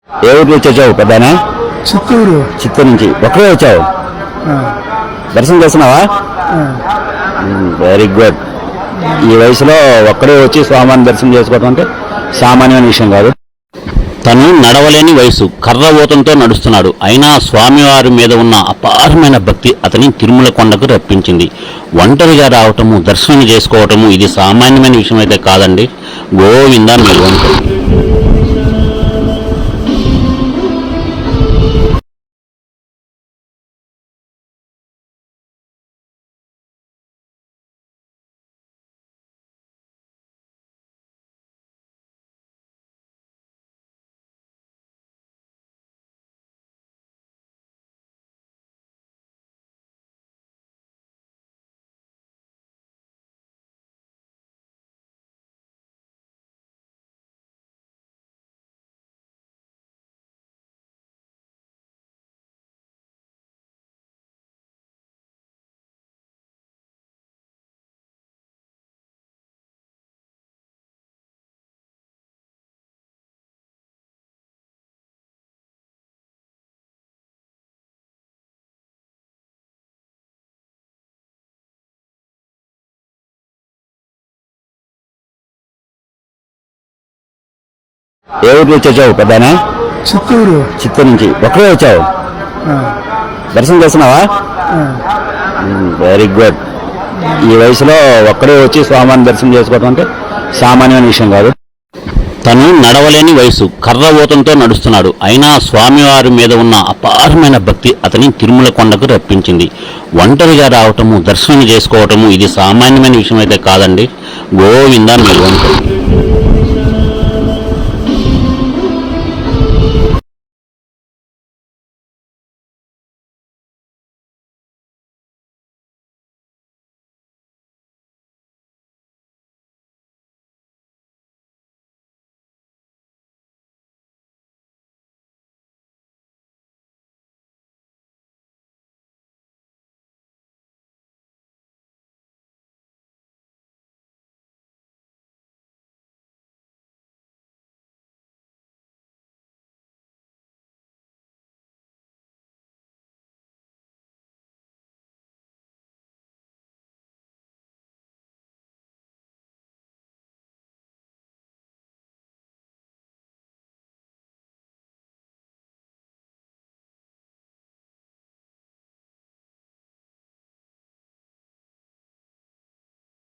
ఏ ఊరు నుంచి వచ్చావు పెద్దనా? చిత్తూరు. చిత్తూరు నుంచి ఒక్కడే వచ్చావు? దర్శనం చేస్తున్నావా? Very good. ఈ వయసులో ఒక్కడే వచ్చి స్వామివారిని దర్శనం చేసుకోవడం అంటే సామాన్యమైన విషయం కాదు. తను నడవలేని వయసు, కర్రవోతంతో నడుస్తున్నాడు. అయినా స్వామివారి మీద ఉన్న అపారమైన భక్తి అతని తిరుమల కొండకు రప్పించింది. ఒంటరిగా రావటము, దర్శనం చేసుకోవటము ఇది సామాన్యమైన విషయం అయితే కాదండి. గోవిందా మీ వంతు. ఏ ఊరు నుంచి వచ్చావు పెద్దనా? చిత్తూరు. చిత్తూరు నుంచి ఒక్కడే వచ్చావు? దర్శనం చేస్తున్నావా? Very good. ఈ వయసులో ఒక్కడే వచ్చి స్వామివారిని దర్శనం చేసుకోవడం అంటే సామాన్యమైన విషయం కాదు. తను నడవలేని వయసు, కర్రవోతంతో నడుస్తున్నాడు. అయినా స్వామివారి మీద ఉన్న అపారమైన భక్తి అతని తిరుమల కొండకు రప్పించింది. ఒంటరిగా రావటము, దర్శనం చేసుకోవటము ఇది సామాన్యమైన విషయం అయితే కాదండి. గోవిందా మీ వంతు.